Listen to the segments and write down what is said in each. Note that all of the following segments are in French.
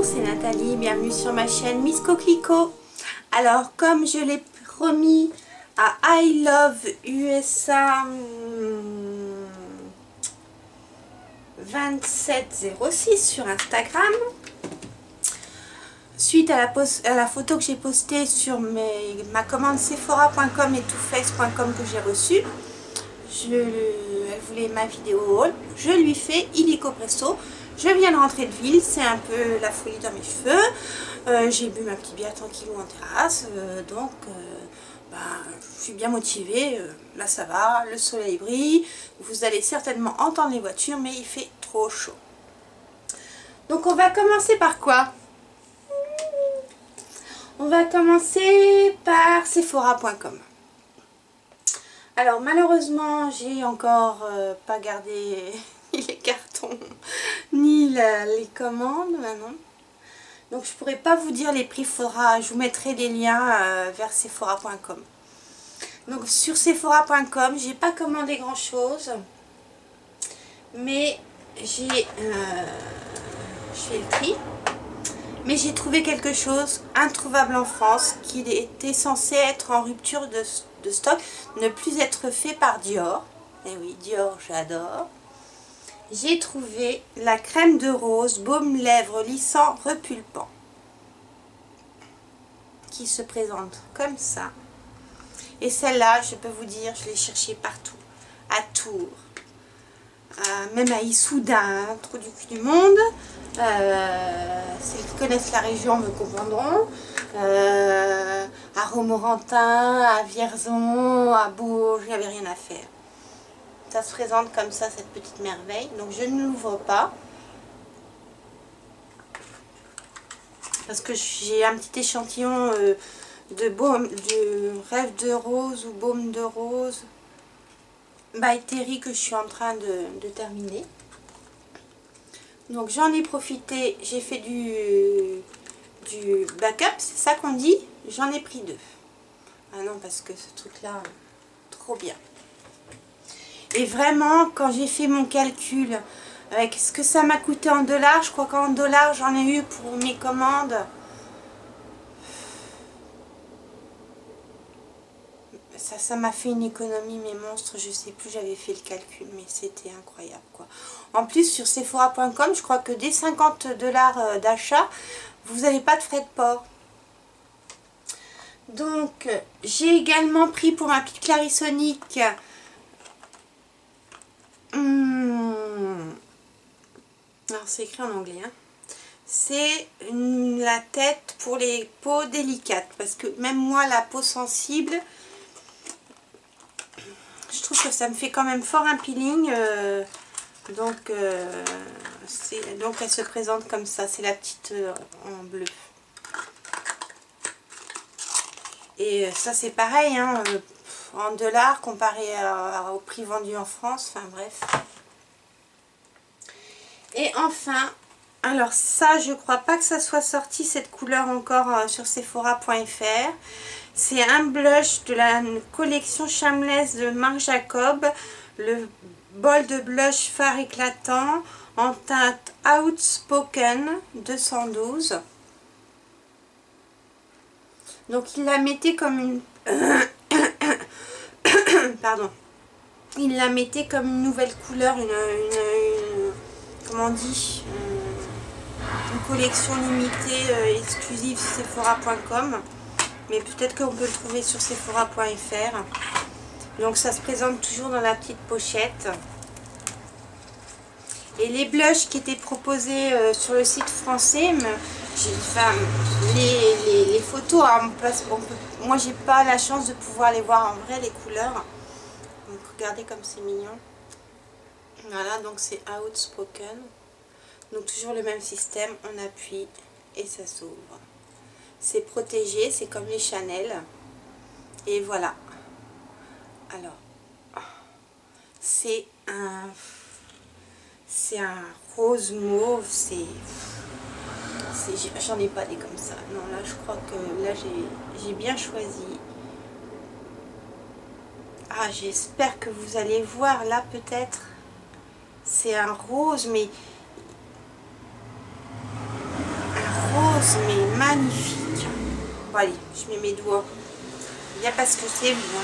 c'est Nathalie, bienvenue sur ma chaîne Miss Coquelicot. Alors comme je l'ai promis à I Love USA 2706 sur Instagram, suite à la photo que j'ai postée sur ma commande Sephora.com et TooFace.com que j'ai reçue, elle voulait ma vidéo haul, je lui fais illico presto. Je viens de rentrer de ville, c'est un peu la folie dans mes cheveux. J'ai bu ma petite bière tranquillou en terrasse, je suis bien motivée. Là ça va, le soleil brille, vous allez certainement entendre les voitures, mais il fait trop chaud. Donc on va commencer par quoi? On va commencer par Sephora.com. Alors malheureusement j'ai encore pas gardé ni les cartons ni les commandes maintenant, donc je pourrais pas vous dire les prix. Je vous mettrai des liens vers Sephora.com. Donc sur Sephora.com j'ai pas commandé grand chose, mais j'ai fait le tri, mais j'ai trouvé quelque chose introuvable en France qui était censé être en rupture de stock, ne plus être fait par Dior. Et oui, Dior j'adore. J'ai trouvé la crème de rose baume lèvres lissant repulpant qui se présente comme ça. Et celle-là, je peux vous dire, je l'ai cherchée partout, à Tours, même à Issoudun, trou du cul du monde. Ceux qui connaissent la région me comprendront. À Romorantin, à Vierzon, à Bourges, il n'y avait rien à faire. Ça se présente comme ça, cette petite merveille. Donc je ne l'ouvre pas, parce que j'ai un petit échantillon de rêve de rose ou baume de rose by Terry que je suis en train de terminer. Donc j'en ai profité, j'ai fait du backup, c'est ça qu'on dit. J'en ai pris 2. Ah non, parce que ce truc là, trop bien. Et vraiment, quand j'ai fait mon calcul avec ce que ça m'a coûté en dollars, je crois qu'en dollars j'en ai eu pour mes commandes, ça m'a fait une économie mais monstre. Je sais plus, j'avais fait le calcul, mais c'était incroyable quoi. En plus sur Sephora.com, je crois que dès 50 $ d'achat, vous n'avez pas de frais de port. Donc j'ai également pris pour ma petite Clarisonic alors c'est écrit en anglais, hein. C'est la tête pour les peaux délicates, parce que même moi, la peau sensible, je trouve que ça me fait quand même fort un peeling. Donc elle se présente comme ça, c'est la petite en bleu. Et ça c'est pareil, hein, en dollars comparé au prix vendu en France, enfin bref. Et enfin, alors ça je crois pas que ça soit sorti cette couleur encore sur Sephora.fr. C'est un blush de la collection Shameless de Marc Jacob, le bol de blush fard éclatant en teinte Outspoken 212. Donc il la mettait comme une pardon, il la mettait comme une nouvelle couleur, comment on dit, une collection limitée exclusive sur Sephora.com, mais peut-être qu'on peut le trouver sur Sephora.fr. Donc ça se présente toujours dans la petite pochette. Et les blushs qui étaient proposés sur le site français, les photos, hein, moi j'ai pas la chance de pouvoir les voir en vrai, les couleurs. Donc regardez comme c'est mignon. Voilà, donc c'est Outspoken. Donc toujours le même système, on appuie et ça s'ouvre. C'est protégé, c'est comme les Chanel. Et voilà. Alors, c'est un rose mauve, j'en ai pas des comme ça. Non, là je crois que là j'ai bien choisi. Ah, j'espère que vous allez voir là peut-être. C'est un rose, mais rose, mais magnifique. Bon, allez, je mets mes doigts. Bien parce que c'est vous. Hein.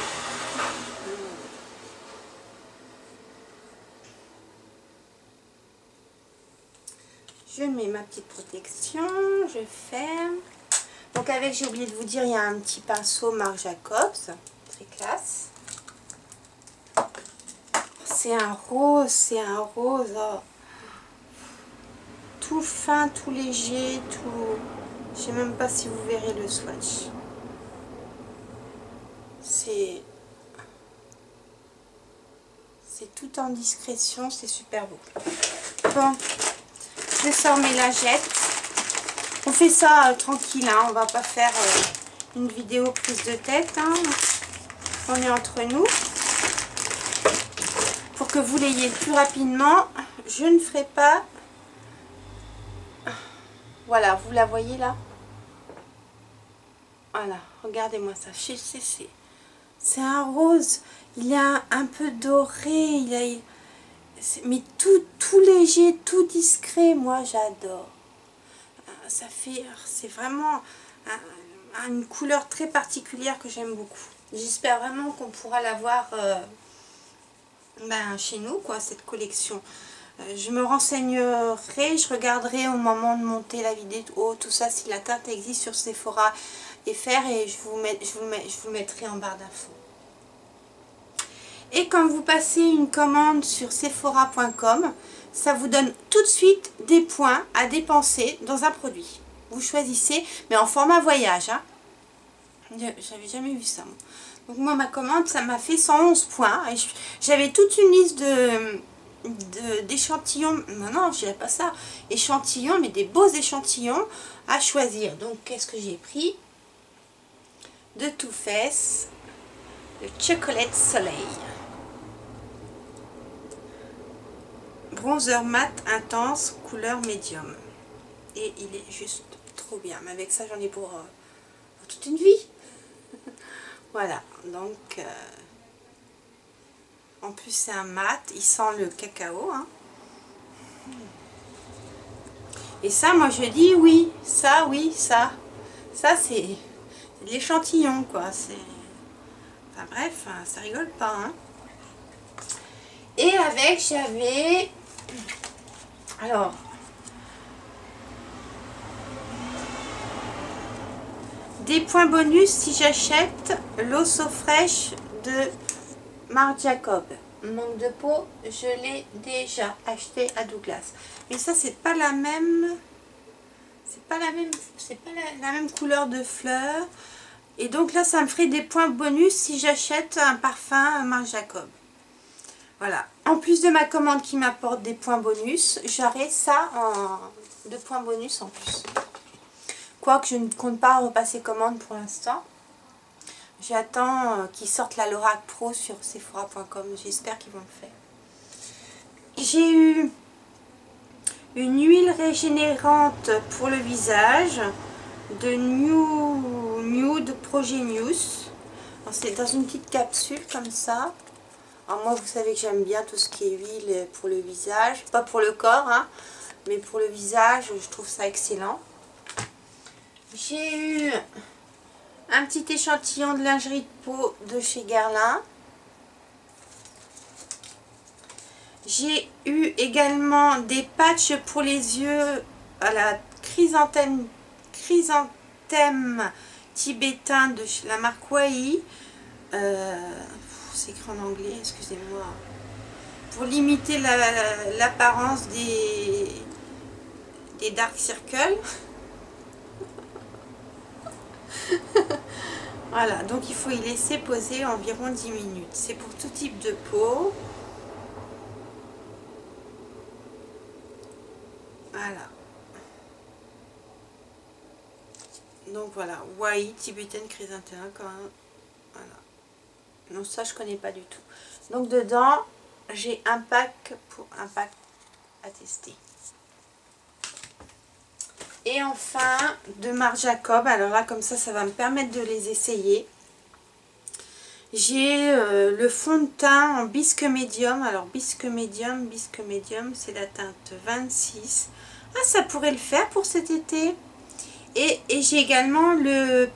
Je mets ma petite protection, je ferme. Donc avec, j'ai oublié de vous dire, il y a un petit pinceau Marc Jacobs, très classe. C'est un rose, oh. Tout fin, tout léger, tout... Je sais même pas si vous verrez le swatch. C'est tout en discrétion, c'est super beau. Bon, je sors mes lingettes. On fait ça tranquille, hein, on va pas faire une vidéo prise de tête. Hein. On est entre nous. Pour que vous l'ayez plus rapidement, je ne ferai pas... Voilà, vous la voyez là? Voilà, regardez-moi ça. C'est un rose. Il y a un peu doré. Mais tout léger, tout discret. Moi, j'adore. Ça fait... C'est vraiment une couleur très particulière que j'aime beaucoup. J'espère vraiment qu'on pourra l'avoir chez nous, quoi, cette collection. Je me renseignerai, je regarderai au moment de monter la vidéo, tout ça, si la teinte existe sur Sephora FR, et je vous mettrai en barre d'infos. Et quand vous passez une commande sur sephora.com, ça vous donne tout de suite des points à dépenser dans un produit. Vous choisissez, mais en format voyage. Hein. J'avais jamais vu ça. Moi. Donc moi, ma commande, ça m'a fait 111 points. J'avais toute une liste d'échantillons. Non, je dirais pas ça. Échantillons, mais des beaux échantillons à choisir. Donc, qu'est-ce que j'ai pris? De Too Faced, le Chocolate Soleil. Bronzer mat intense, couleur médium. Et il est juste trop bien. Mais avec ça, j'en ai pour toute une vie. Voilà, donc... en plus, c'est un mat. Il sent le cacao. Hein. Et ça, moi, je dis oui. Ça, oui, ça. Ça, c'est de l'échantillon, quoi. Enfin, bref, ça rigole pas, hein. Et avec, j'avais... Alors... Des points bonus si j'achète l'eau so fraîche de Marc Jacobs. Manque de peau, je l'ai déjà acheté à Douglas. Mais ça, c'est pas la même... C'est pas la même couleur de fleurs. Et donc là, ça me ferait des points bonus si j'achète un parfum Marc Jacobs. Voilà. En plus de ma commande qui m'apporte des points bonus, j'aurai ça de points bonus en plus. Quoique je ne compte pas repasser commande pour l'instant. J'attends qu'ils sortent la Lorac Pro sur Sephora.com. J'espère qu'ils vont le faire. J'ai eu une huile régénérante pour le visage de Nude Progenius. C'est dans une petite capsule comme ça. Alors moi, vous savez que j'aime bien tout ce qui est huile pour le visage. Pas pour le corps, hein, mais pour le visage, je trouve ça excellent. J'ai eu un petit échantillon de lingerie de peau de chez Guerlain. J'ai eu également des patchs pour les yeux à la chrysanthème tibétain de la marque Wai. C'est écrit en anglais, excusez-moi. Pour limiter l'apparence des dark circles. Voilà, donc il faut y laisser poser environ 10 minutes. C'est pour tout type de peau. Voilà. Donc voilà, Wai, tibétaine chrysanthème, quand même. Voilà. Non, ça je connais pas du tout. Donc dedans, j'ai un pack à tester. Et enfin, de Marc Jacobs. Alors là, comme ça va me permettre de les essayer. J'ai le fond de teint en bisque médium. Alors bisque médium, c'est la teinte 26. Ah, ça pourrait le faire pour cet été. Et j'ai également le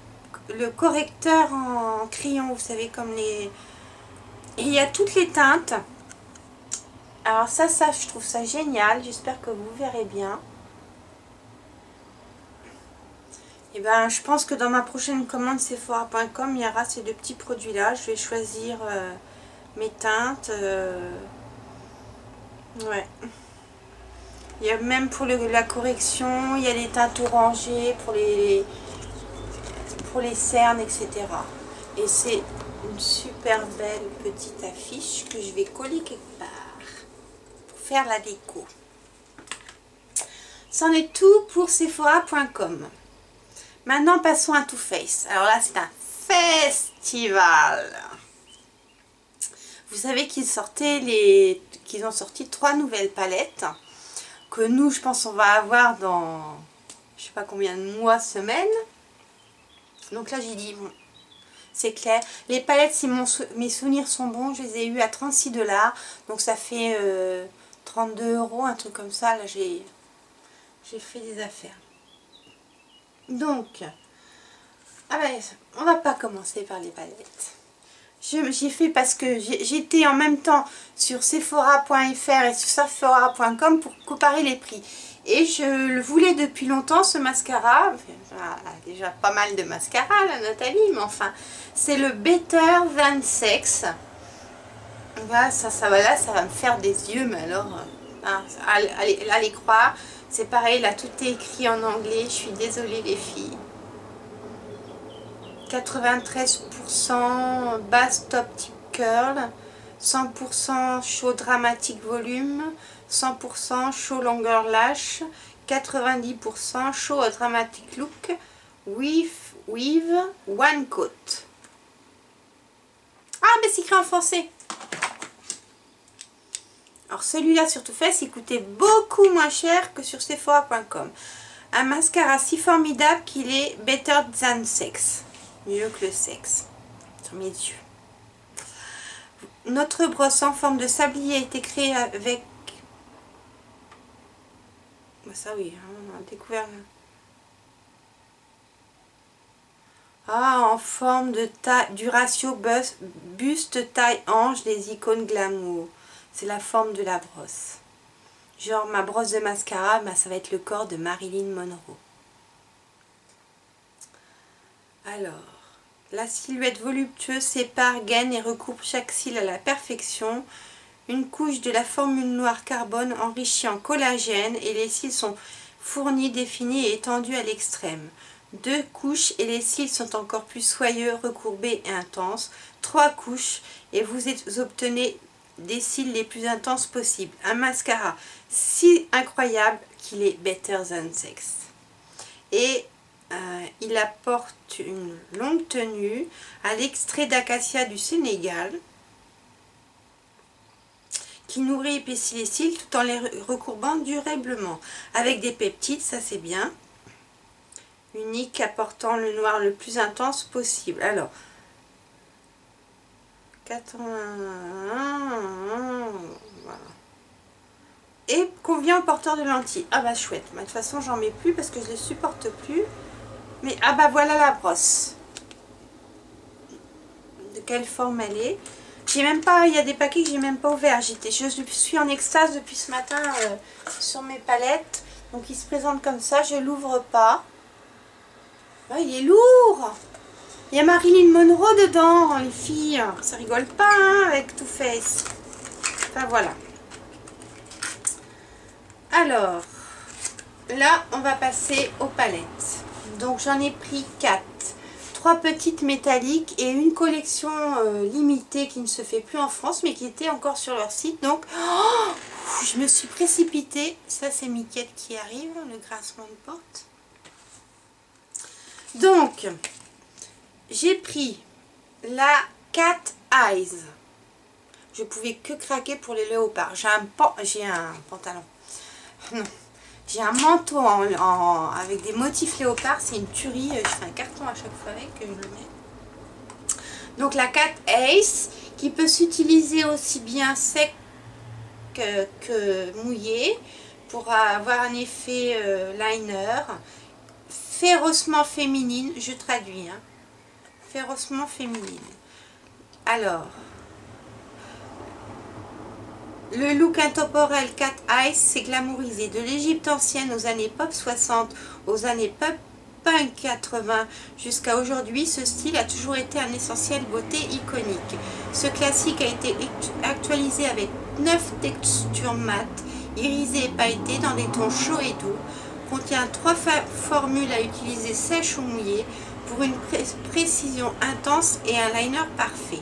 correcteur en crayon, vous savez, comme les... Et il y a toutes les teintes. Alors ça je trouve ça génial, j'espère que vous verrez bien. Et ben je pense que dans ma prochaine commande Sephora.com, il y aura ces deux petits produits là. Je vais choisir mes teintes. Ouais. Il y a même pour la correction, il y a les teintes orangées pour les cernes, etc. Et c'est une super belle petite affiche que je vais coller quelque part pour faire la déco. C'en est tout pour Sephora.com. Maintenant passons à Too Faced. Alors là c'est un festival. Vous savez qu'ils ont sorti 3 nouvelles palettes que nous je pense on va avoir dans je sais pas combien de mois, semaines. Donc là j'ai dit bon, c'est clair. Les palettes, si mes souvenirs sont bons, je les ai eues à 36 $. Donc ça fait 32 €, un truc comme ça. Là j'ai fait des affaires. Donc, ah ben, on va pas commencer par les palettes. J'ai fait parce que j'étais en même temps sur Sephora.fr et sur Sephora.com pour comparer les prix. Et je le voulais depuis longtemps, ce mascara. Enfin, déjà pas mal de mascara, la Nathalie, mais enfin, c'est le Better Than Sex. Voilà, ça va me faire des yeux, mais alors, allez croire. C'est pareil, là, tout est écrit en anglais. Je suis désolée, les filles. 93% Bass Top Tip Curl, 100% Show Dramatic Volume, 100% Show Longer Lash, 90% Show Dramatic Look, with One Coat. Ah, mais c'est écrit en français. Alors celui-là sur Too Faced, il coûtait beaucoup moins cher que sur Sephora.com. Un mascara si formidable qu'il est Better Than Sex. Mieux que le sexe. Sur mes yeux. Notre brosse en forme de sablier a été créée avec... Ça oui, on a découvert... Ah, en forme de taille, du ratio buste taille hanche des icônes glamour. C'est la forme de la brosse. Genre ma brosse de mascara, bah, ça va être le corps de Marilyn Monroe. Alors, la silhouette voluptueuse sépare, gaine et recoupe chaque cil à la perfection. Une couche de la formule noire carbone enrichie en collagène et les cils sont fournis, définis et étendus à l'extrême. 2 couches et les cils sont encore plus soyeux, recourbés et intenses. 3 couches et vous obtenez des cils les plus intenses possibles. Un mascara si incroyable qu'il est Better Than Sex. Et il apporte une longue tenue à l'extrait d'acacia du Sénégal qui nourrit et épaissit les cils tout en les recourbant durablement avec des peptides, ça c'est bien. Unique, apportant le noir le plus intense possible. Alors 81, voilà. Et convient aux porteurs de lentilles. Ah bah chouette, de toute façon j'en mets plus parce que je ne les supporte plus. Mais ah bah voilà la brosse. De quelle forme elle est. J'ai même pas, il y a des paquets que j'ai même pas ouverts. Je suis en extase depuis ce matin sur mes palettes. Donc il se présente comme ça, je l'ouvre pas. Oh, il est lourd. Il y a Marilyn Monroe dedans, les filles. Ça rigole pas hein, avec Too Faced. Enfin voilà. Alors, là on va passer aux palettes. Donc j'en ai pris 4. 3 petites métalliques et une collection limitée qui ne se fait plus en France mais qui était encore sur leur site. Donc je me suis précipitée. Ça c'est Miquette qui arrive, le grincement de porte. Donc j'ai pris la Cat Eyes. Je pouvais que craquer pour les léopards. J'ai un pantalon. Non. J'ai un manteau avec des motifs léopards, c'est une tuerie, je fais un carton à chaque fois avec, je le mets. Donc la Cat Ace, qui peut s'utiliser aussi bien sec que mouillé, pour avoir un effet liner, férocement féminine, je traduis, hein, férocement féminine. Alors, le look intemporel Cat Eyes s'est glamourisé de l'Égypte ancienne aux années pop 60, aux années pop punk 80 jusqu'à aujourd'hui. Ce style a toujours été un essentiel beauté iconique. Ce classique a été actualisé avec 9 textures mates, irisées et pailletées dans des tons chauds et doux. Contient 3 formules à utiliser sèches ou mouillées pour une précision intense et un liner parfait.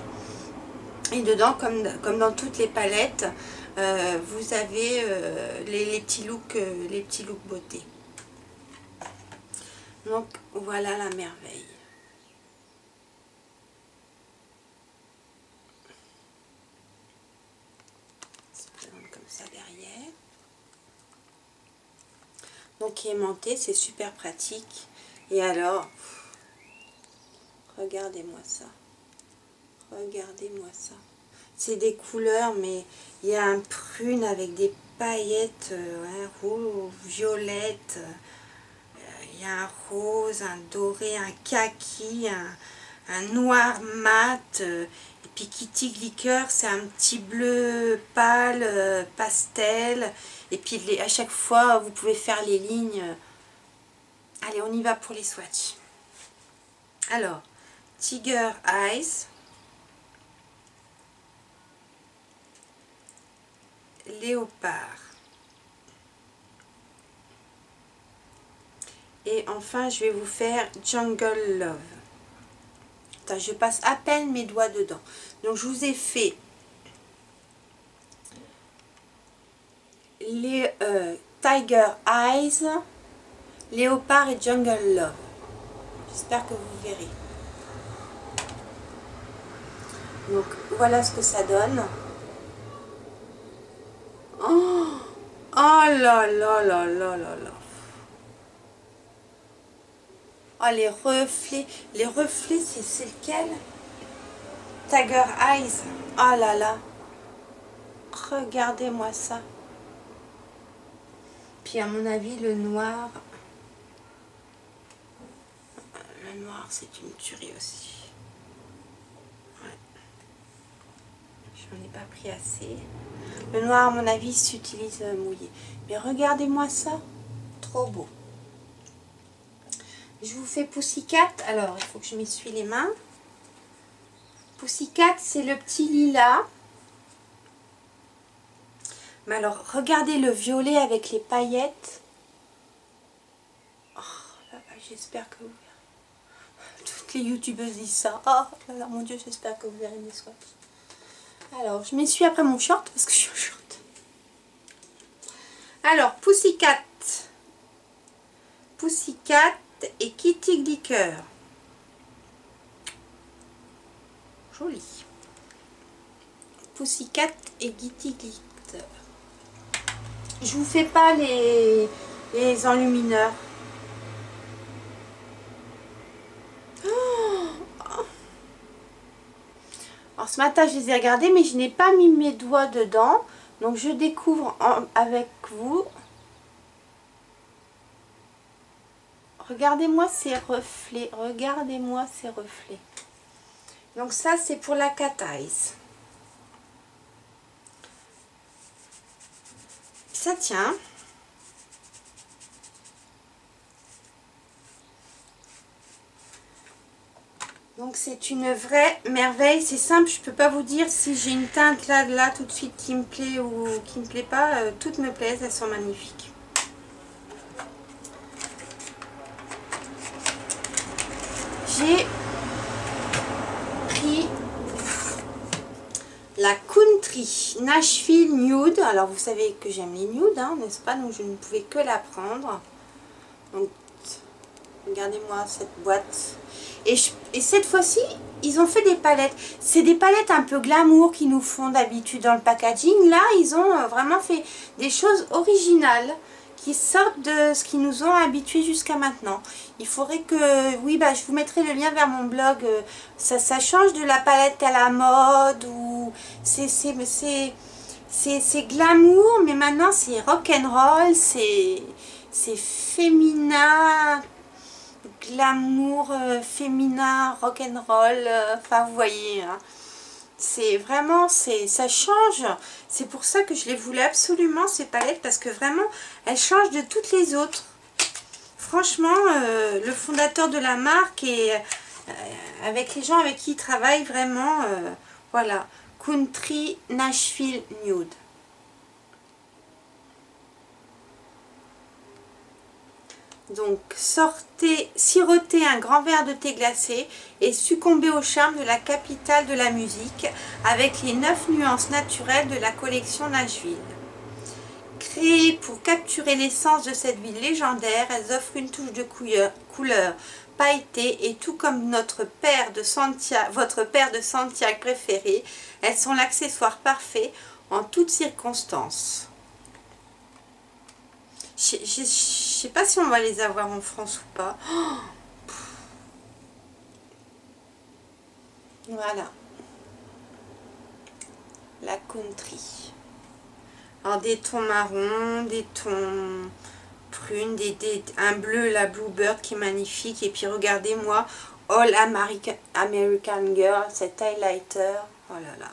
Et dedans, comme dans toutes les palettes, vous avez les petits looks beauté. Donc voilà la merveille. Ça présente comme ça derrière. Donc aimanté, c'est super pratique. Et alors, regardez-moi ça. Regardez-moi ça. C'est des couleurs, mais il y a un prune avec des paillettes, ouais, rouge, violette. Il y a un rose, un doré, un kaki, un noir mat. Et puis Kitty Glicker, c'est un petit bleu pâle, pastel. Et puis à chaque fois, vous pouvez faire les lignes. Allez, on y va pour les swatchs. Alors, Tiger Eyes. Léopard. Et enfin, je vais vous faire Jungle Love. Attends, je passe à peine mes doigts dedans. Donc, je vous ai fait les Tiger Eyes, Léopard et Jungle Love. J'espère que vous verrez. Donc, voilà ce que ça donne. Oh, oh là là là là là là. Oh, les reflets c'est lequel? Tiger Eyes. Oh là là. Regardez-moi ça. Puis à mon avis, le noir. Le noir, c'est une tuerie aussi. Ouais. J'en ai pas pris assez. Le noir, à mon avis, s'utilise mouillé. Mais regardez-moi ça. Trop beau. Je vous fais Pussycat. Alors, il faut que je m'essuie les mains. Pussycat, c'est le petit lilas. Mais alors, regardez le violet avec les paillettes. Oh là là, j'espère que vous verrez. Toutes les youtubeuses disent ça. Oh là là, mon Dieu, j'espère que vous verrez mes swatchs. Alors, je m'essuie après mon short parce que je suis en short. Alors, Pussycat. Pussycat et Kitty Glicker. Joli. Pussycat et Kitty Glicker. Je vous fais pas les enlumineurs. Alors ce matin je les ai regardés mais je n'ai pas mis mes doigts dedans. Donc je découvre avec vous. Regardez-moi ces reflets. Regardez-moi ces reflets. Donc ça c'est pour la Cat Eyes. Ça tient. Donc c'est une vraie merveille. C'est simple, je peux pas vous dire si j'ai une teinte là tout de suite qui me plaît ou qui me plaît pas. Toutes me plaisent, elles sont magnifiques. J'ai pris la Country Nashville Nude. Alors vous savez que j'aime les nudes, hein, n'est-ce pas? Donc je ne pouvais que la prendre. Donc regardez-moi cette boîte. Et cette fois-ci, ils ont fait des palettes. C'est des palettes un peu glamour qui nous font d'habitude dans le packaging. Là, ils ont vraiment fait des choses originales qui sortent de ce qu'ils nous ont habitués jusqu'à maintenant. Il faudrait que... Oui, bah, je vous mettrai le lien vers mon blog. Ça change de la palette à la mode. Ou c'est glamour, mais maintenant c'est rock'n'roll. C'est féminin. glamour féminin, rock'n'roll, enfin vous voyez, hein. C'est vraiment, ça change. C'est pour ça que je les voulais absolument, ces palettes, parce que vraiment, elles changent de toutes les autres. Franchement, le fondateur de la marque et avec les gens avec qui il travaille, vraiment, voilà. Country Nashville Nude. Donc, sirotez un grand verre de thé glacé et succombez au charme de la capitale de la musique avec les 9 nuances naturelles de la collection Nashville. Créées pour capturer l'essence de cette ville légendaire, elles offrent une touche de couleur pailletée et tout comme votre paire de Santiago préférée, elles sont l'accessoire parfait en toutes circonstances. Je sais pas si on va les avoir en France ou pas. Oh, voilà. La country. Alors des tons marrons, des tons prunes, un bleu, la Bluebird qui est magnifique. Et puis regardez-moi, All American Girl, cet highlighter. Oh là là.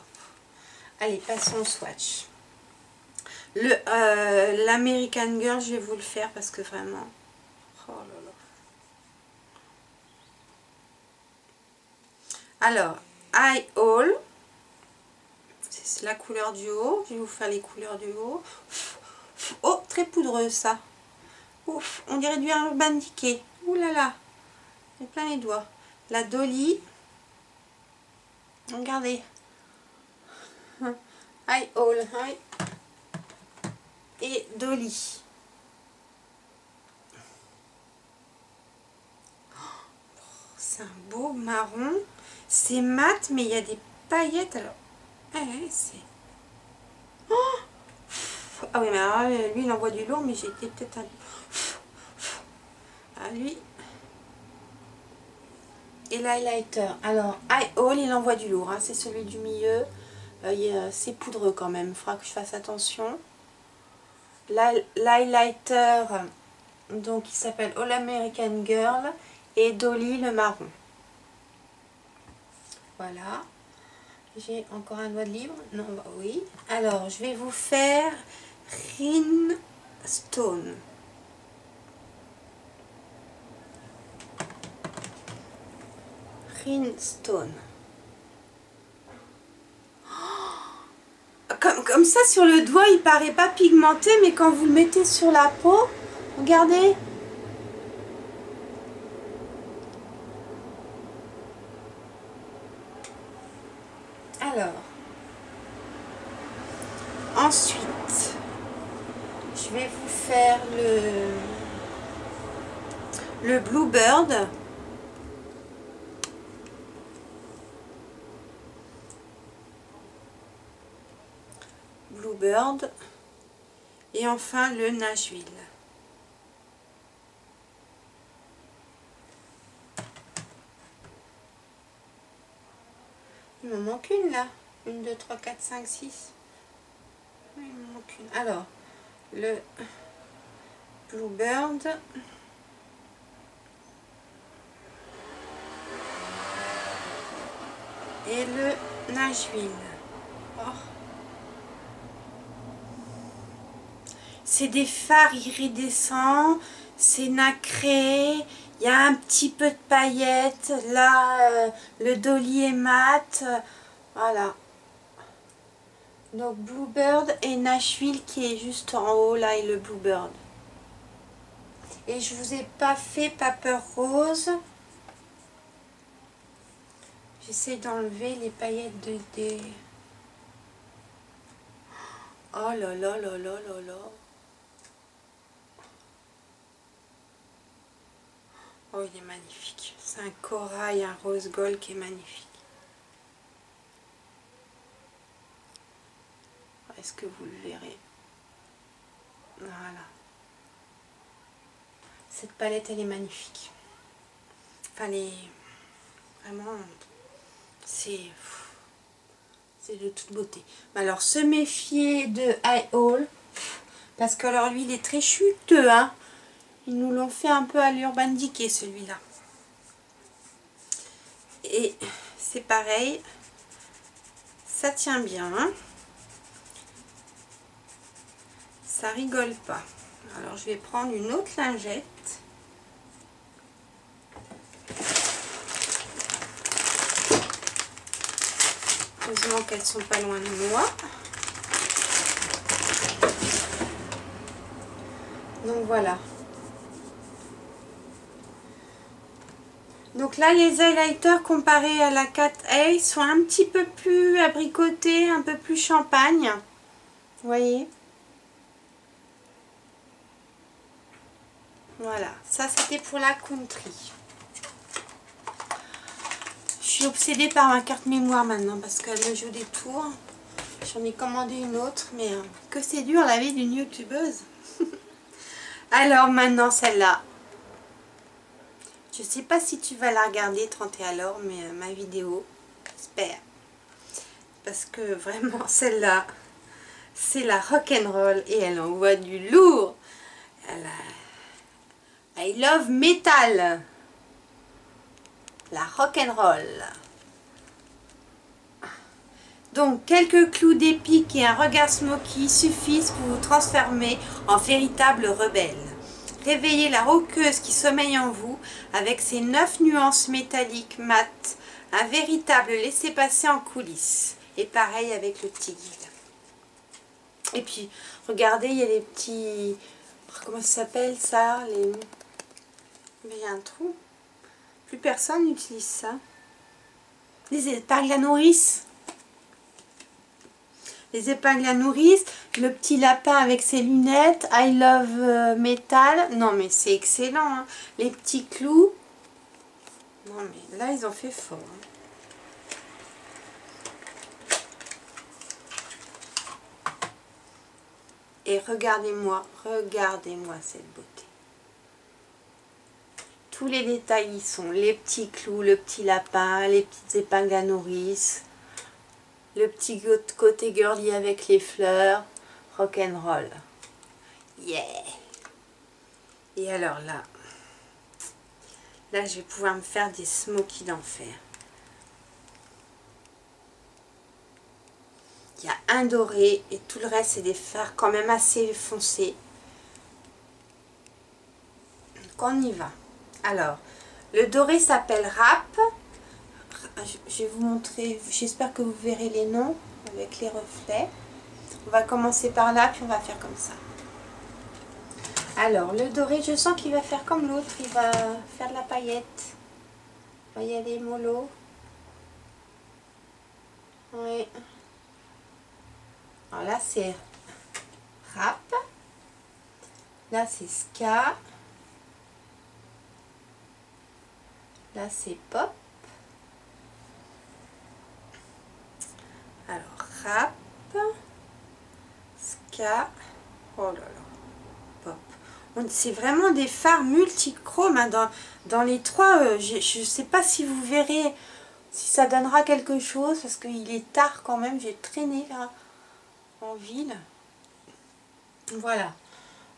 Allez, passons au swatch. L'American Girl, je vais vous le faire parce que vraiment... Oh là là. Alors, Eye All. C'est la couleur du haut. Je vais vous faire les couleurs du haut. Oh, très poudreux ça. Ouf, on dirait du Urban Decay. Ouh là là. J'ai plein les doigts. La Dolly. Regardez. Eye All. Et Dolly. C'est un beau marron. C'est mat, mais il y a des paillettes. Alors, c'est... Oh, ah oui, mais alors, lui, il envoie du lourd, mais j'étais peut-être à lui. Et l'highlighter. Alors, Eye All, il envoie du lourd. Hein. C'est celui du milieu. C'est poudreux quand même. Il faudra que je fasse attention. L'highlighter, donc il s'appelle All American Girl. Et Dolly, le marron. Voilà. J'ai encore un doigt de libre. Non, bah oui. Alors, je vais vous faire Rhinestone. Rhinestone. Comme ça, sur le doigt, il paraît pas pigmenté, mais quand vous le mettez sur la peau, regardez. Alors, ensuite, je vais vous faire le Bluebird. Bluebird. Et enfin le Nashville. Il me manque une là. 1, 2, 3, 4, 5, 6. Il me manque une. Alors, le Bluebird. Et le Nashville. Oh. C'est des fards iridescents. C'est nacré. Il y a un petit peu de paillettes. Là, le Dolly est mat. Voilà. Donc, Bluebird et Nashville qui est juste en haut. Là, et le Bluebird. Et je vous ai pas fait Paper Rose. J'essaie d'enlever les paillettes des... Oh là là là là là là. Oh, il est magnifique. C'est un corail, un rose gold qui est magnifique. Est-ce que vous le verrez? Voilà. Cette palette, elle est magnifique. Enfin, vraiment, c'est de toute beauté. Alors, se méfier de Eye All, parce que alors lui, il est très chuteux, hein. Ils nous l'ont fait un peu à l'Urban Decay celui-là. Et c'est pareil, ça tient bien, hein. Ça rigole pas. Alors je vais prendre une autre lingette. Heureusement qu'elles sont pas loin de moi. Donc voilà. Donc là, les highlighters comparés à la Cat A sont un petit peu plus abricotés, un peu plus champagne. Vous voyez? Voilà, ça c'était pour la Country. Je suis obsédée par ma carte mémoire maintenant parce qu'elle me joue des tours. J'en ai commandé une autre, mais que c'est dur la vie d'une youtubeuse. Alors maintenant celle-là. Je sais pas si tu vas la regarder 31 alors, mais ma vidéo, j'espère. Parce que vraiment celle-là, c'est la rock'n'roll et elle envoie du lourd. Elle a... I love metal. La rock'n'roll. Donc quelques clous d'épique et un regard smoky suffisent pour vous transformer en véritable rebelle. Réveillez la roqueuse qui sommeille en vous avec ses 9 nuances métalliques mates, un véritable laissez-passer en coulisses. Et pareil avec le petit guide. Et puis, regardez, il y a les petits... Comment ça s'appelle ça les... Mais il y a un trou. Plus personne n'utilise ça. Les épingles à nourrice. Les épingles à nourrice, le petit lapin avec ses lunettes, I love metal. Non mais c'est excellent, hein. Les petits clous. Non mais là ils ont fait fort. Hein. Et regardez-moi cette beauté. Tous les détails y sont, les petits clous, le petit lapin, les petites épingles à nourrice. Le petit côté girly avec les fleurs, rock'n'roll. Yeah! Et alors là, je vais pouvoir me faire des smokies d'enfer. Il y a un doré et tout le reste c'est des fards quand même assez foncés. Donc on y va. Alors, le doré s'appelle Rap. Je vais vous montrer, j'espère que vous verrez les noms avec les reflets. On va commencer par là, puis on va faire comme ça. Alors, le doré, je sens qu'il va faire comme l'autre, il va faire de la paillette. On va y aller mollo. Oui. Alors là, c'est Rap. Là, c'est Ska. Là, c'est Pop. Alors, Rap, Ska, oh là là, Pop. C'est vraiment des fards multichromes hein, dans les trois. Je ne sais pas si vous verrez, si ça donnera quelque chose, parce qu'il est tard quand même, j'ai traîné là, en ville. Voilà.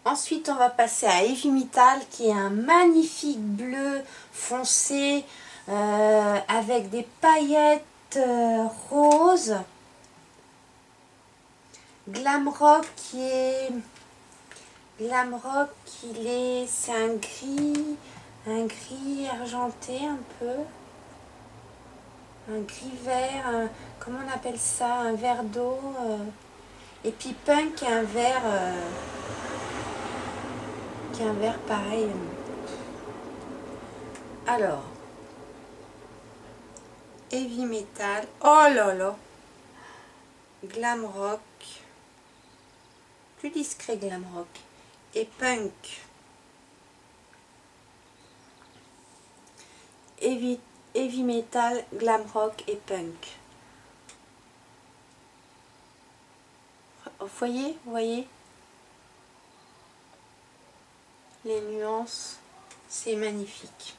Ensuite, on va passer à Heavy Metal, qui est un magnifique bleu foncé, avec des paillettes roses. Glamrock c'est un gris argenté un peu, un gris vert, comment on appelle ça, un vert d'eau, et puis Punk qui est un vert pareil. Alors, Heavy Metal, oh là là, Glamrock, plus discret Glamrock, et Punk. Heavy Metal, Glamrock et Punk. Vous voyez les nuances, c'est magnifique.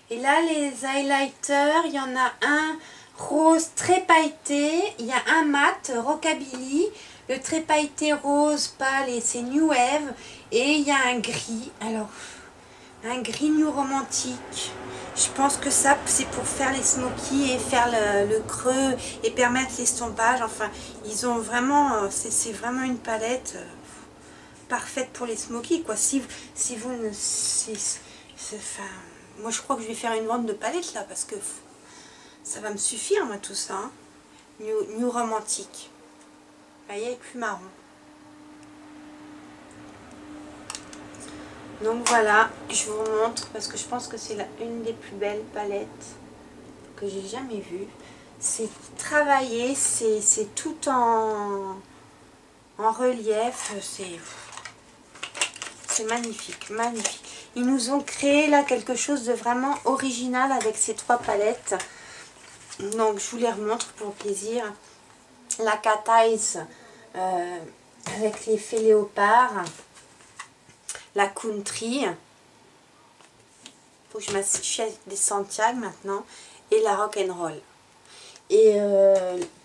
Et là, les highlighters, il y en a un rose très pailleté, il y a un mat, rockabilly, Le trait pailleté rose pâle et c'est New Wave. Et il y a un gris. Alors, un gris new romantique. Je pense que ça, c'est pour faire les smokies et faire le creux et permettre l'estompage. Enfin, ils ont vraiment... C'est vraiment une palette parfaite pour les smokies, quoi. Si vous ne... enfin, moi, je crois que je vais faire une vente de palettes, là, parce que ça va me suffire, moi, tout ça. Hein. New romantique. Vous voyez, plus marron. Donc voilà, je vous montre parce que je pense que c'est une des plus belles palettes que j'ai jamais vues. C'est travaillé, c'est tout en relief, c'est magnifique, magnifique. Ils nous ont créé là quelque chose de vraiment original avec ces 3 palettes. Donc je vous les remontre pour le plaisir. La Cat Eyes avec l'effet léopard. La Country, faut que je m'achète des Santiago maintenant, et la Rock'n'Roll. Et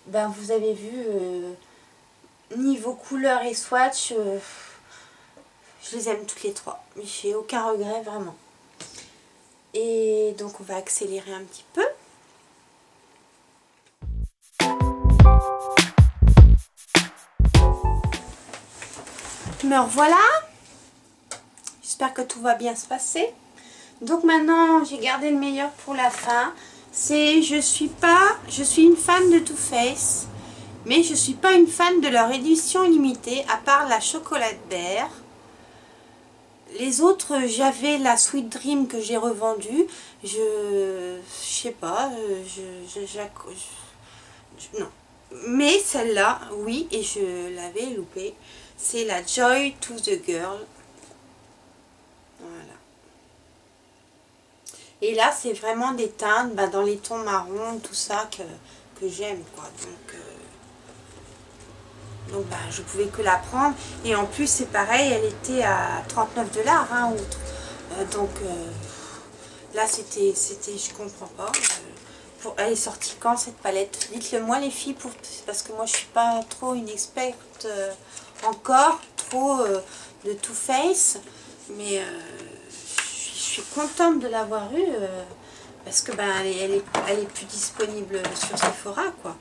ben vous avez vu, niveau couleur et swatch, je les aime toutes les 3. J'ai aucun regret, vraiment. Et donc on va accélérer un petit peu. Me revoilà. J'espère que tout va bien se passer. Donc maintenant, j'ai gardé le meilleur pour la fin. Je suis une fan de Too Faced, mais je suis pas une fan de leur édition limitée, à part la Chocolate Bear. Les autres, j'avais la Sweet Dream que j'ai revendue. Je sais pas, non. Mais celle-là, oui, et je l'avais loupée. C'est la Joy to the Girl. Voilà. Et là, c'est vraiment des teintes dans les tons marrons, tout ça que j'aime, quoi. Donc je pouvais que la prendre. Et en plus, c'est pareil, elle était à 39 $, hein, outre. Là, c'était, je comprends pas. Elle est sortie quand, cette palette? Dites-le moi, les filles, parce que moi, je suis pas trop une experte encore, trop de Too Faced. Mais je suis contente de l'avoir eue, parce que elle est plus disponible sur Sephora, quoi.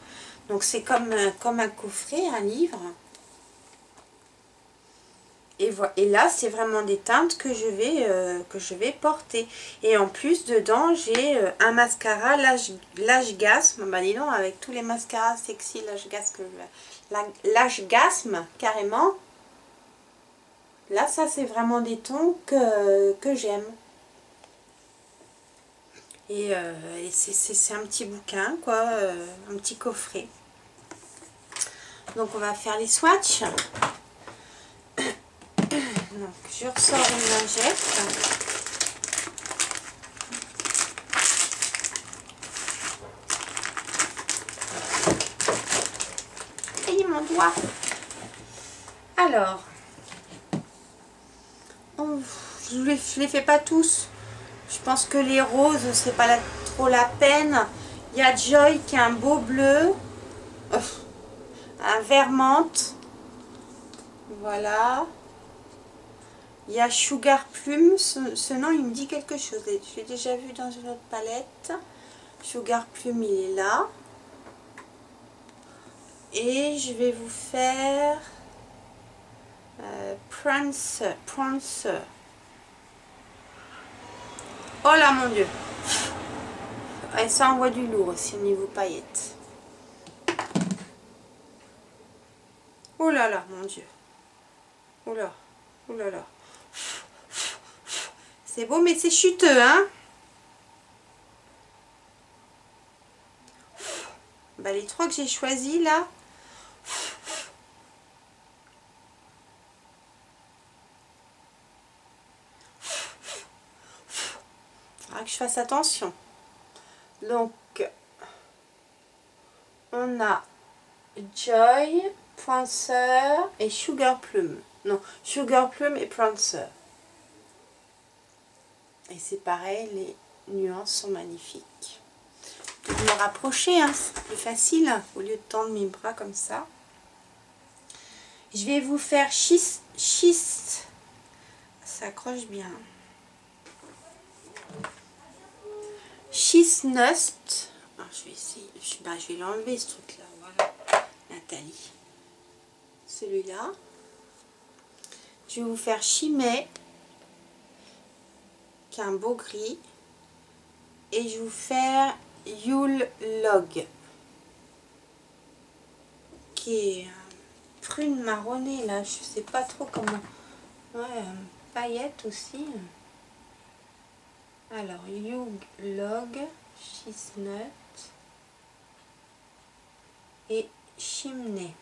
Donc c'est comme un coffret, un livre. Et là, c'est vraiment des teintes que je vais porter. Et en plus, dedans, j'ai un mascara Lash Gasm. Bah dis donc, avec tous les mascaras sexy Lash Gasm, carrément. Là, ça, c'est vraiment des tons que j'aime. Et c'est un petit bouquin, quoi, un petit coffret. Donc, on va faire les swatchs. Donc, je ressors une lingette. Et mon doigt. Alors, je ne les fais pas tous. Je pense que les roses, c'est pas trop la peine. Il y a Joy qui a un beau bleu. Un vert menthe. Voilà. Il y a Sugar Plum. Ce nom, il me dit quelque chose. Je l'ai déjà vu dans une autre palette. Sugar Plum, il est là. Et je vais vous faire Prancer. Oh là, mon Dieu. Et ça envoie du lourd aussi au niveau paillettes. Oh là là, mon Dieu. Oh là, oh là là. C'est beau, mais c'est chuteux, hein. Les 3 que j'ai choisis là. Faudra que je fasse attention. Donc, on a Joy, Prancer et Sugar Plum. Non, Sugar Plum et Prancer. Et c'est pareil, les nuances sont magnifiques. Je vais me rapprocher, hein, c'est plus facile, au lieu de tendre mes bras comme ça. Je vais vous faire schiste. Ça accroche bien. Schiste Nust. Alors, je vais essayer. Je vais l'enlever ce truc-là. Voilà. Nathalie. Celui-là. Je vais vous faire Chimay, qui est un beau gris. Et je vais vous faire Yule Log, qui est prune marronnée là, je sais pas trop comment. Ouais, paillettes aussi. Alors, Yule Log, Chestnut et Chimney.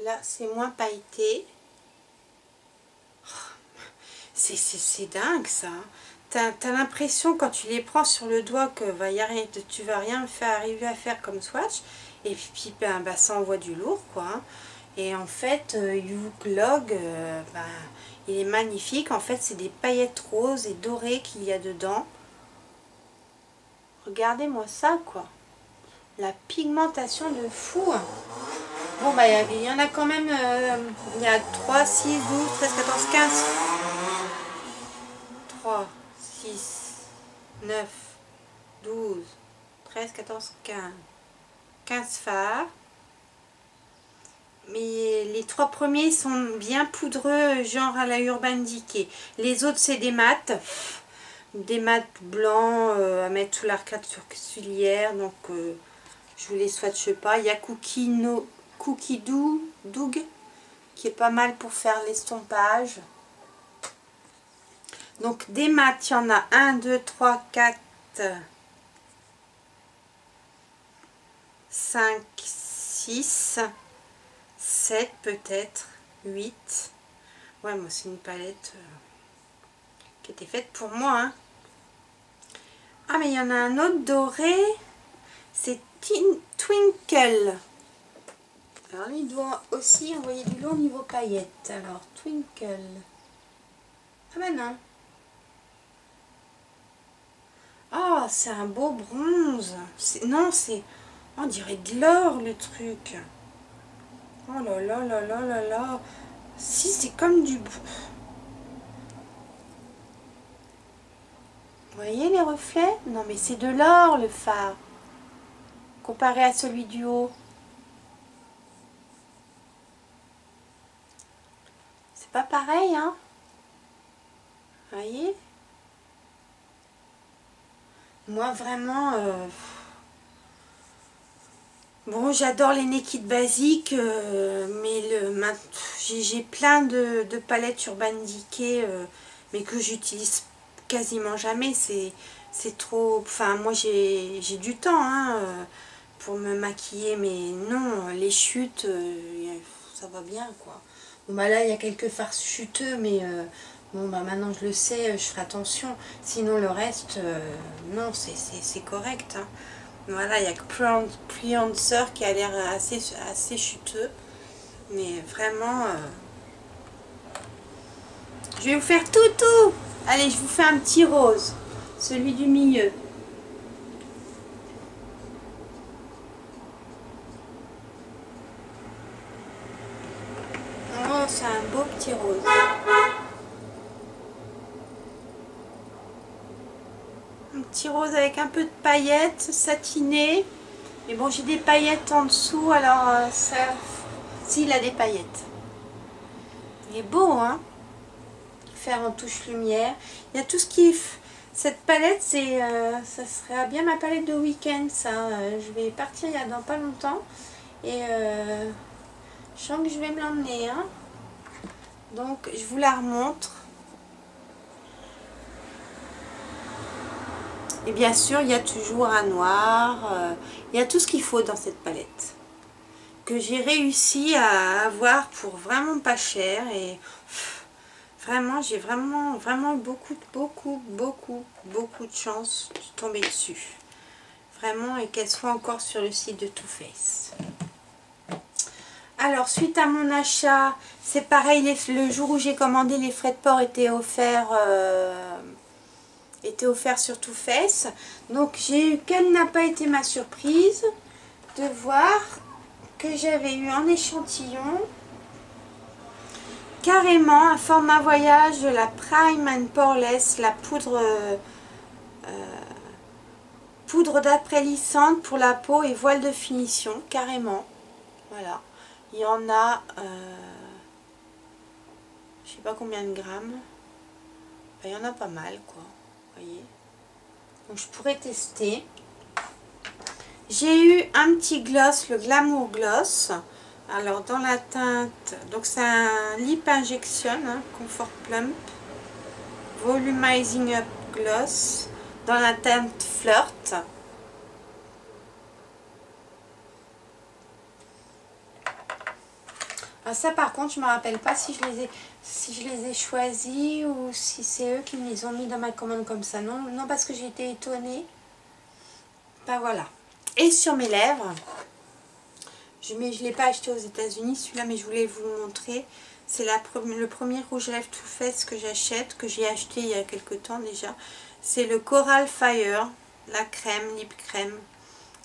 Là, c'est moins pailleté. C'est dingue ça. T'as l'impression quand tu les prends sur le doigt que tu vas rien arriver à faire comme swatch. Et puis ça envoie du lourd quoi. Et en fait, Yule-Log, il est magnifique. En fait, c'est des paillettes roses et dorées qu'il y a dedans. Regardez-moi ça quoi. La pigmentation de fou. Bon il y en a quand même, il y a 3, 6, 12, 13, 14, 15. 3, 6, 9, 12, 13, 14, 15. 15 fards. Mais les 3 premiers sont bien poudreux, genre à la Urban Decay. Les autres, c'est des mats. Des mats blancs à mettre sous l'arcade sourcilière. Donc, je vous les swatche pas. Il y a Cookie Doug, qui est pas mal pour faire l'estompage. Donc des mats, il y en a 1, 2, 3, 4, 5, 6, 7 peut-être, 8. Ouais, moi c'est une palette qui était faite pour moi. Hein. Ah mais il y en a un autre doré, c'est Twinkle. Alors lui il doit aussi envoyer du lourd niveau paillettes. Alors Twinkle. Ah ben non. Oh, c'est un beau bronze. Non, c'est... On dirait de l'or, le truc. Oh là là là là là là. Si, c'est comme du... Vous voyez les reflets? Non, mais c'est de l'or, le fard. Comparé à celui du haut. C'est pas pareil, hein? Vous voyez? Moi, vraiment... Bon, j'adore les Naked basiques, mais j'ai plein de palettes Urban Decay, mais que j'utilise quasiment jamais. C'est trop... Enfin, moi, j'ai du temps hein, pour me maquiller, mais non, les chutes, ça va bien, quoi. Bon, bah là, il y a quelques farces chuteux, mais bon, bah maintenant, je le sais, je ferai attention. Sinon, le reste, non, c'est correct, hein. Voilà, il y a que Pruancer qui a l'air assez chuteux. Mais vraiment... Je vais vous faire tout. Allez, je vous fais un petit rose. Celui du milieu. Oh, c'est un beau petit rose. Un petit rose avec un peu de paillettes satinées. Mais bon, j'ai des paillettes en dessous, alors ça... S'il a des paillettes. Il est beau, hein? Faire en touche lumière. Il y a tout ce qui... Cette palette, c'est ça serait bien ma palette de week-end, ça. Je vais partir il y a dans pas longtemps. Et je sens que je vais me l'emmener, hein. Donc, je vous la remontre. Et bien sûr, il y a toujours un noir. Il y a tout ce qu'il faut dans cette palette. Que j'ai réussi à avoir pour vraiment pas cher. Et vraiment, j'ai vraiment beaucoup de chance de tomber dessus. Vraiment, et qu'elle soit encore sur le site de Too Faced. Alors, suite à mon achat, c'est pareil, le jour où j'ai commandé, les frais de port étaient offerts sur Too Faced. Donc, quelle n'a pas été ma surprise de voir que j'avais eu en échantillon. Carrément un format voyage de la Prime and Poreless, la poudre d'après lissante pour la peau et voile de finition, carrément. Voilà, il y en a, je sais pas combien de grammes, enfin, il y en a pas mal quoi, voyez. Donc je pourrais tester. J'ai eu un petit gloss, le Glamour Gloss. Alors dans la teinte, donc c'est un Lip Injection, hein, Comfort Plump, Volumizing Up Gloss, dans la teinte Flirt. Ah, ça par contre je me rappelle pas si je les ai choisis ou si c'est eux qui me les ont mis dans ma commande comme ça. Non, non, parce que j'ai été étonnée. Ben voilà. Et sur mes lèvres, je ne l'ai pas acheté aux États-Unis celui-là, mais je voulais vous le montrer. C'est le premier rouge à lèvres Too Faced que j'achète, que j'ai acheté il y a quelques temps déjà. C'est le Coral Fire, la crème, lip crème,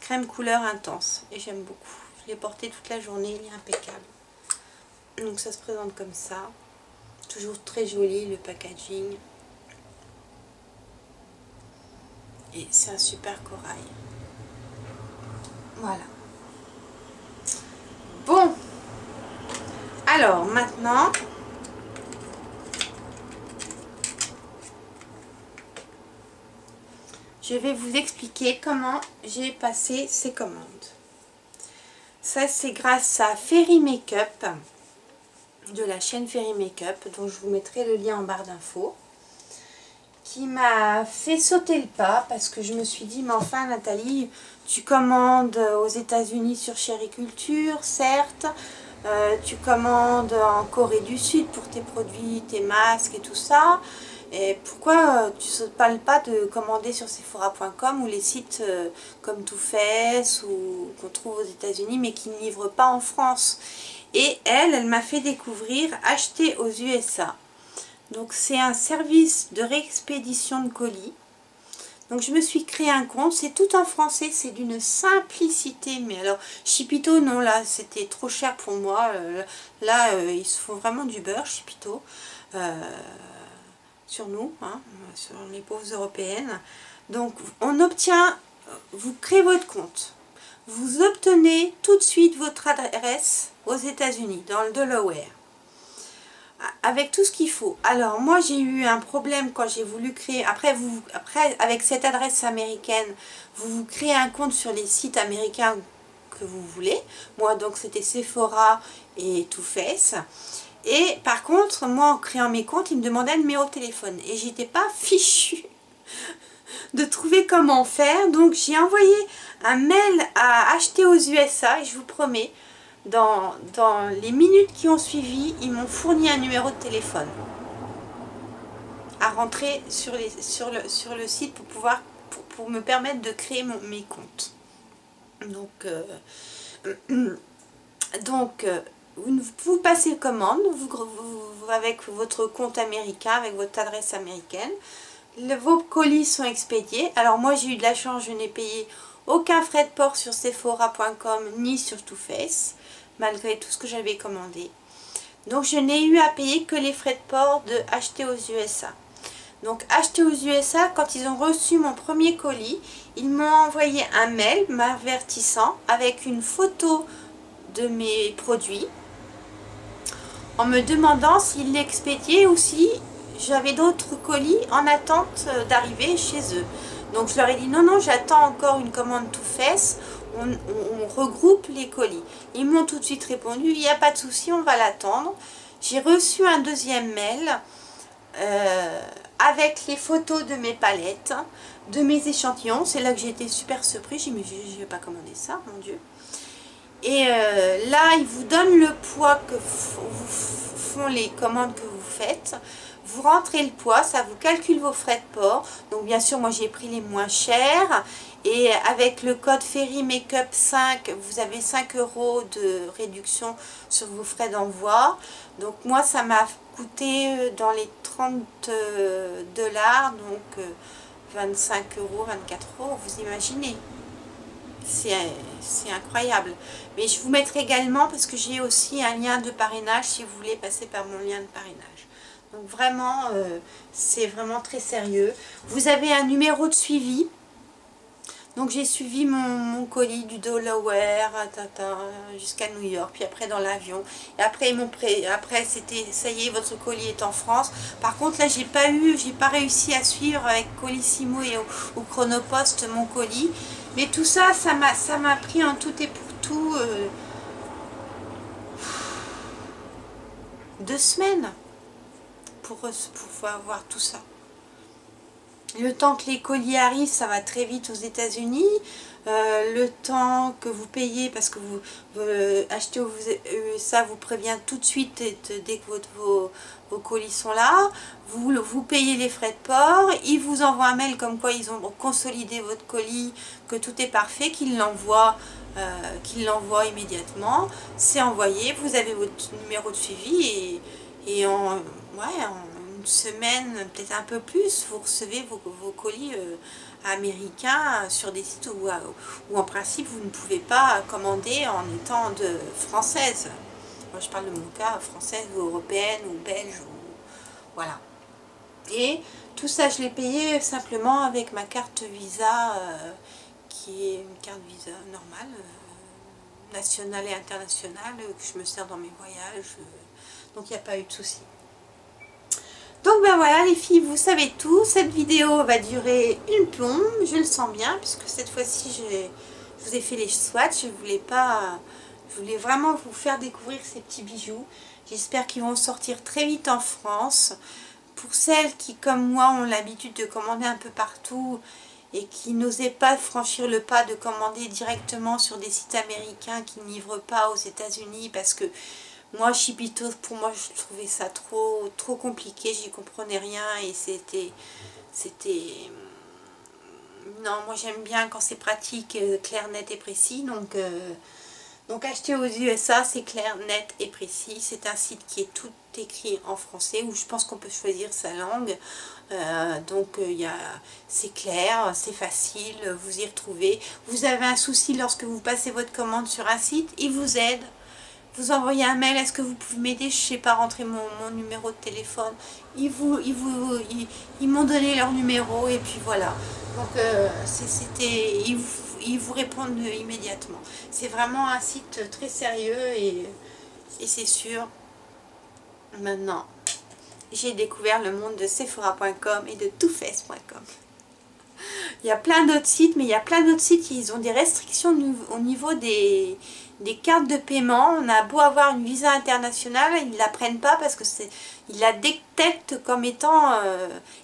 crème couleur intense. Et j'aime beaucoup. Je l'ai porté toute la journée, il est impeccable. Donc ça se présente comme ça. Toujours très joli le packaging. Et c'est un super corail. Voilà. Bon, alors maintenant, je vais vous expliquer comment j'ai passé ces commandes. Ça c'est grâce à Fairy Makeup, de la chaîne Fairy Makeup, dont je vous mettrai le lien en barre d'infos, qui m'a fait sauter le pas parce que je me suis dit, mais enfin Nathalie, tu commandes aux États-Unis sur Chériculture, certes, tu commandes en Corée du Sud pour tes produits, tes masques et tout ça, et pourquoi tu sautes pas le pas de commander sur Sephora.com ou les sites comme Too Faced ou qu'on trouve aux États-Unis mais qui ne livrent pas en France. Et elle m'a fait découvrir Acheter aux USA. Donc c'est un service de réexpédition de colis. Donc je me suis créé un compte, c'est tout en français, c'est d'une simplicité. Mais alors Chipito, non, là c'était trop cher pour moi. Là ils se font vraiment du beurre, Chipito, sur nous, hein, sur les pauvres européennes. Donc on obtient, vous créez votre compte, vous obtenez tout de suite votre adresse aux États-Unis, dans le Delaware, avec tout ce qu'il faut. Alors moi j'ai eu un problème quand j'ai voulu créer, après avec cette adresse américaine, vous créez un compte sur les sites américains que vous voulez. Moi donc c'était Sephora et Too Faced. Et par contre, moi en créant mes comptes, ils me demandaient le numéro de téléphone. Et j'étais pas fichue de trouver comment faire. Donc j'ai envoyé un mail à Acheter aux USA et je vous promets, dans les minutes qui ont suivi, ils m'ont fourni un numéro de téléphone à rentrer sur le site pour pouvoir pour me permettre de créer mes comptes. Donc, vous passez commande avec votre compte américain, avec votre adresse américaine. Vos colis sont expédiés. Alors moi j'ai eu de la chance, je n'ai payé aucun frais de port sur Sephora.com ni sur Too Faced, malgré tout ce que j'avais commandé. Donc je n'ai eu à payer que les frais de port de Acheter aux USA. Donc Acheter aux USA, quand ils ont reçu mon premier colis, ils m'ont envoyé un mail m'avertissant avec une photo de mes produits, en me demandant s'ils l'expédiaient ou si j'avais d'autres colis en attente d'arriver chez eux. Donc je leur ai dit non, non, j'attends encore une commande Too Faced, on regroupe les colis. Ils m'ont tout de suite répondu, il n'y a pas de souci, on va l'attendre. J'ai reçu un deuxième mail avec les photos de mes palettes, de mes échantillons. C'est là que j'ai été super surprise, j'ai dit mais je ne vais pas commander ça, mon Dieu. Et là, ils vous donnent le poids que font les commandes que vous faites. Vous rentrez le poids, ça vous calcule vos frais de port. Donc bien sûr, moi j'ai pris les moins chers. Et avec le code Fairy Makeup 5, vous avez 5 € de réduction sur vos frais d'envoi. Donc moi, ça m'a coûté dans les 30 $, donc 25 €, 24 €, vous imaginez. c'est incroyable. Mais je vous mettrai également, parce que j'ai aussi un lien de parrainage si vous voulez passer par mon lien de parrainage. Donc vraiment, c'est vraiment très sérieux. Vous avez un numéro de suivi. Donc j'ai suivi mon colis du Delaware jusqu'à New York, puis après dans l'avion. Et après, après c'était, ça y est, votre colis est en France. Par contre là, j'ai pas réussi à suivre avec Colissimo et au Chronopost mon colis. Mais tout ça, ça m'a pris en tout et pour tout 2 semaines pour avoir tout ça. Le temps que les colis arrivent, ça va très vite aux États-Unis. Le temps que vous payez, parce que vous achetez aux USA, vous prévient tout de suite dès que vos colis sont là. Vous payez les frais de port. Ils vous envoient un mail comme quoi ils ont consolidé votre colis, que tout est parfait, qu'ils l'envoient immédiatement. C'est envoyé, vous avez votre numéro de suivi et en une semaine, peut-être un peu plus, vous recevez vos colis américains sur des sites où en principe vous ne pouvez pas commander en étant française. Moi je parle de mon cas, française ou européenne ou belge, voilà. Et tout ça je l'ai payé simplement avec ma carte Visa, qui est une carte Visa normale, nationale et internationale, que je me sers dans mes voyages, donc il n'y a pas eu de souci. Donc ben voilà les filles, vous savez tout. Cette vidéo va durer une plombe, je le sens bien, puisque cette fois-ci je vous ai fait les swatchs. Je voulais vraiment vous faire découvrir ces petits bijoux. J'espère qu'ils vont sortir très vite en France. Pour celles qui, comme moi, ont l'habitude de commander un peu partout et qui n'osaient pas franchir le pas de commander directement sur des sites américains qui n'ivrent pas aux États-Unis, parce que moi, Shipitos, pour moi, je trouvais ça trop compliqué, j'y comprenais rien et c'était... Non, moi j'aime bien quand c'est pratique, clair, net et précis, donc acheter aux USA, c'est clair, net et précis. C'est un site qui est tout écrit en français, où je pense qu'on peut choisir sa langue, c'est clair, c'est facile, vous y retrouvez. Vous avez un souci lorsque vous passez votre commande sur un site, il vous aide. Vous envoyez un mail, est-ce que vous pouvez m'aider, je ne sais pas rentrer mon numéro de téléphone. Ils m'ont donné leur numéro et puis voilà. Donc ils vous répondent immédiatement. C'est vraiment un site très sérieux et c'est sûr. Maintenant, j'ai découvert le monde de Sephora.com et de TooFace.com. Il y a plein d'autres sites, mais il y a plein d'autres sites qui ont des restrictions au niveau des cartes de paiement. On a beau avoir une visa internationale, ils ne la prennent pas parce que ils la détectent comme étant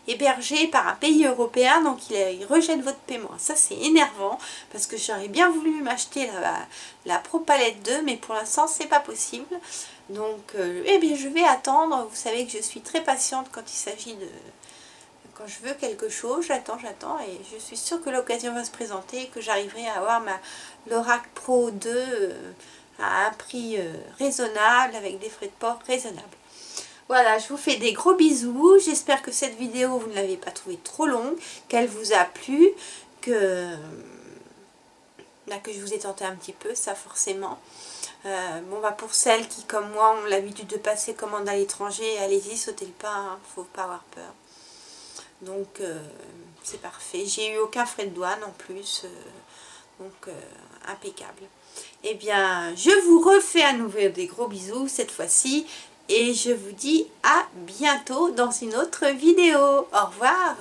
hébergée par un pays européen, donc ils rejettent votre paiement. Ça c'est énervant parce que j'aurais bien voulu m'acheter la Pro Palette 2, mais pour l'instant c'est pas possible. Donc eh bien je vais attendre. Vous savez que je suis très patiente quand il s'agit de... Quand je veux quelque chose, j'attends et je suis sûre que l'occasion va se présenter et que j'arriverai à avoir ma l'Oracle Pro 2 à un prix raisonnable, avec des frais de port raisonnables. Voilà, je vous fais des gros bisous. J'espère que cette vidéo, vous ne l'avez pas trouvée trop longue, qu'elle vous a plu, que je vous ai tenté un petit peu, ça forcément. Bon bah pour celles qui, comme moi, ont l'habitude de passer commande à l'étranger, allez-y, sautez le pas, hein, faut pas avoir peur. Donc c'est parfait, j'ai eu aucun frais de douane en plus, impeccable. Eh bien je vous refais à nouveau des gros bisous cette fois-ci et je vous dis à bientôt dans une autre vidéo. Au revoir.